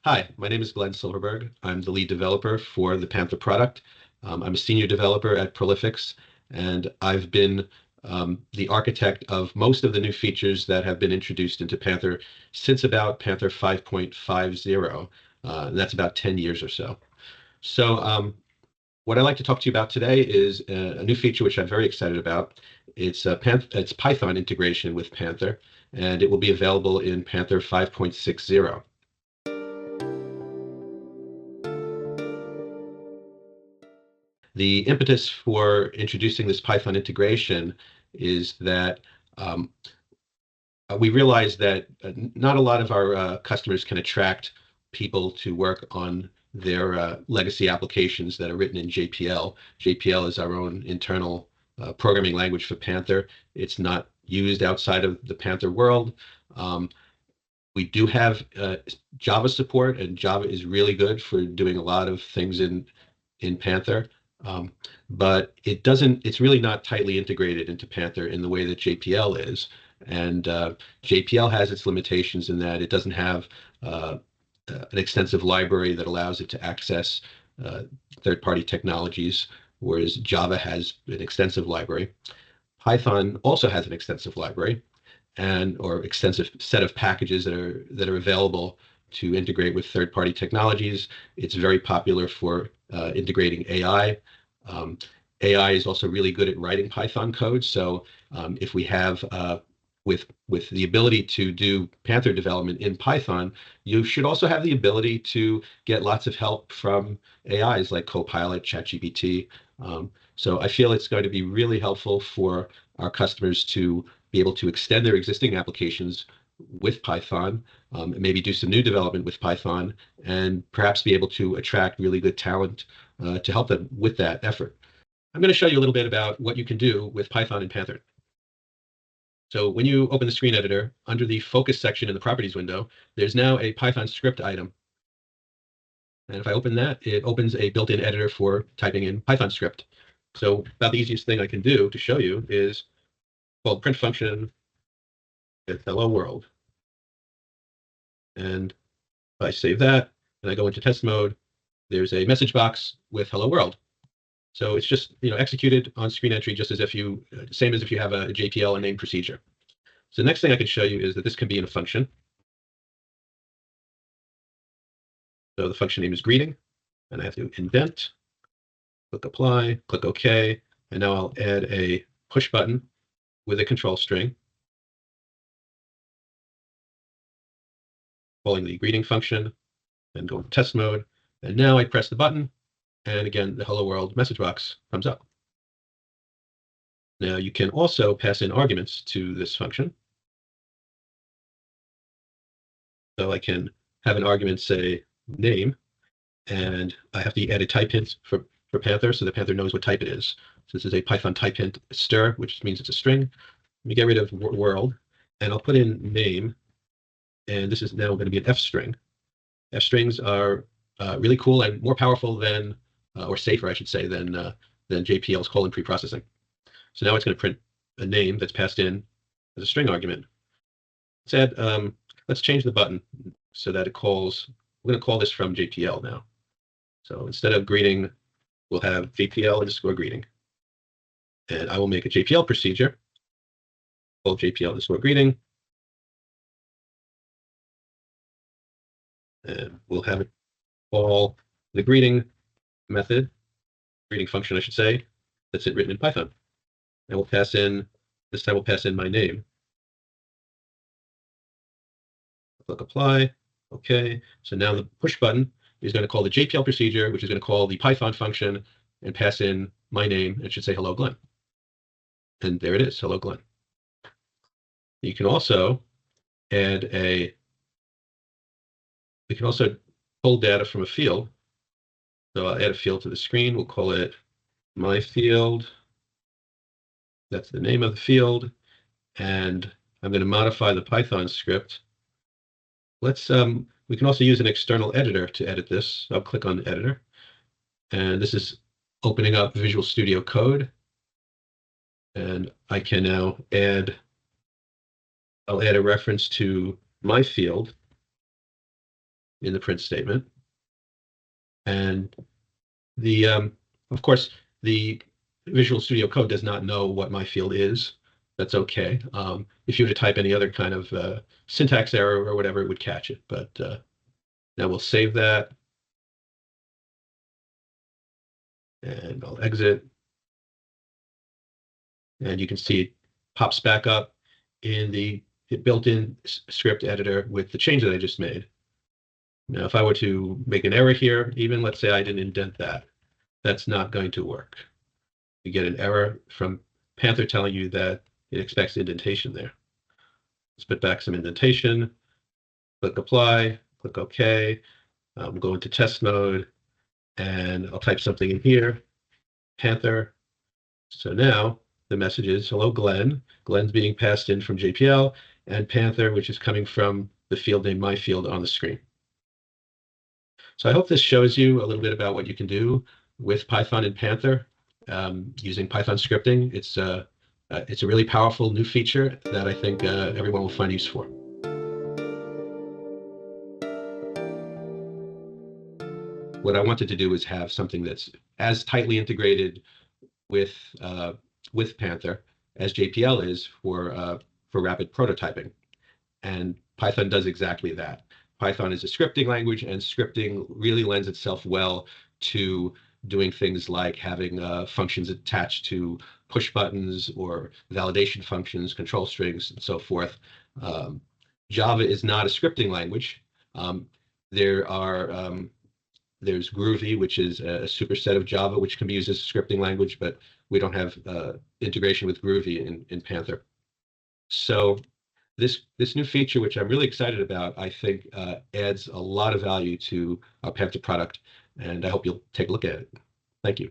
Hi, my name is Glenn Silverberg. I'm the lead developer for the Panther product. I'm a senior developer at Prolifics, and I've been the architect of most of the new features that have been introduced into Panther since about Panther 5.50. That's about 10 years or so. What I'd like to talk to you about today is a new feature which I'm very excited about. It's Python integration with Panther, and it will be available in Panther 5.60. The impetus for introducing this Python integration is that um, we realize that not a lot of our customers can attract people to work on their legacy applications that are written in JPL. JPL is our own internal programming language for Panther. It's not used outside of the Panther world. Um, we do have Java support, and Java is really good for doing a lot of things in Panther. Um, but it's really not tightly integrated into Panther in the way that JPL is. And JPL has its limitations in that it doesn't have an extensive library that allows it to access uh, third-party technologies, whereas Java has an extensive library. Python also has an extensive library or extensive set of packages that are available to integrate with third-party technologies. It's very popular for integrating AI. Um, AI is also really good at writing Python code. So if we have with the ability to do Panther development in Python, you should also have the ability to get lots of help from AIs like Copilot, ChatGPT. So I feel it's going to be really helpful for our customers to be able to extend their existing applications with Python, and maybe do some new development with Python, and perhaps be able to attract really good talent to help them with that effort. I'm going to show you a little bit about what you can do with Python and Panther. So when you open the screen editor, under the focus section in the properties window, there's now a Python script item. And if I open that, it opens a built-in editor for typing in Python script. So about the easiest thing I can do to show you is called print function with hello world. And if I save that and I go into test mode, there's a message box with hello world. So it's just executed on screen entry, just as if same as if you have a JPL and name procedure. So the next thing I can show you is that this can be in a function. So the function name is greeting, and I have to indent, click apply, click OK, and now I'll add a push button with a control string, calling the greeting function, and go into test mode. And now I press the button, and again, the hello world message box comes up. Now you can also pass in arguments to this function. So I can have an argument say name, and I have to add a type hint for Panther so that Panther knows what type it is. So this is a Python type hint stir, which means it's a string. Let me get rid of world, and I'll put in name, and this is now going to be an F string. F strings are really cool and more powerful than, or safer, I should say, than JPL's colon preprocessing. So now it's going to print a name that's passed in as a string argument. Let's change the button so that it calls. We're going to call this from JPL now. So instead of greeting, we'll have JPL underscore greeting. And I will make a JPL procedure called JPL underscore greeting. And we'll have it call the greeting method, greeting function, I should say, that's written in Python. And we'll pass in, this time we'll pass in my name. Click apply. Okay. So now the push button is going to call the JPL procedure, which is going to call the Python function and pass in my name. It should say hello, Glenn. And there it is, hello, Glenn. You can also we can also pull data from a field. So I'll add a field to the screen. We'll call it my field. That's the name of the field. And I'm going to modify the Python script. We can also use an external editor to edit this. I'll click on the editor. And this is opening up Visual Studio Code. And I can now I'll add a reference to my field. in the print statement. And the of course, the Visual Studio Code does not know what my field is. That's okay. If you were to type any other kind of syntax error or whatever, it would catch it. But now we'll save that, and I'll exit. And you can see it pops back up in the built-in script editor with the change that I just made. Now, if I were to make an error here, even let's say I didn't indent that, that's not going to work. You get an error from Panther telling you that it expects indentation there. Let's put back some indentation, click apply, click OK. We'll go into test mode, and I'll type something in here, Panther. So now the message is, hello, Glenn. Glenn's being passed in from JPL, and Panther, which is coming from the field name my field on the screen. So I hope this shows you a little bit about what you can do with Python and Panther using Python scripting. It's a really powerful new feature that I think everyone will find use for. What I wanted to do is have something that's as tightly integrated with Panther as JPL is for rapid prototyping, and Python does exactly that. Python is a scripting language, and scripting really lends itself well to doing things like having functions attached to push buttons or validation functions, control strings, and so forth. Java is not a scripting language. There's Groovy, which is a superset of Java, which can be used as a scripting language, but we don't have integration with Groovy in Panther. So this new feature, which I'm really excited about, I think adds a lot of value to our Panther product, and I hope you'll take a look at it. Thank you.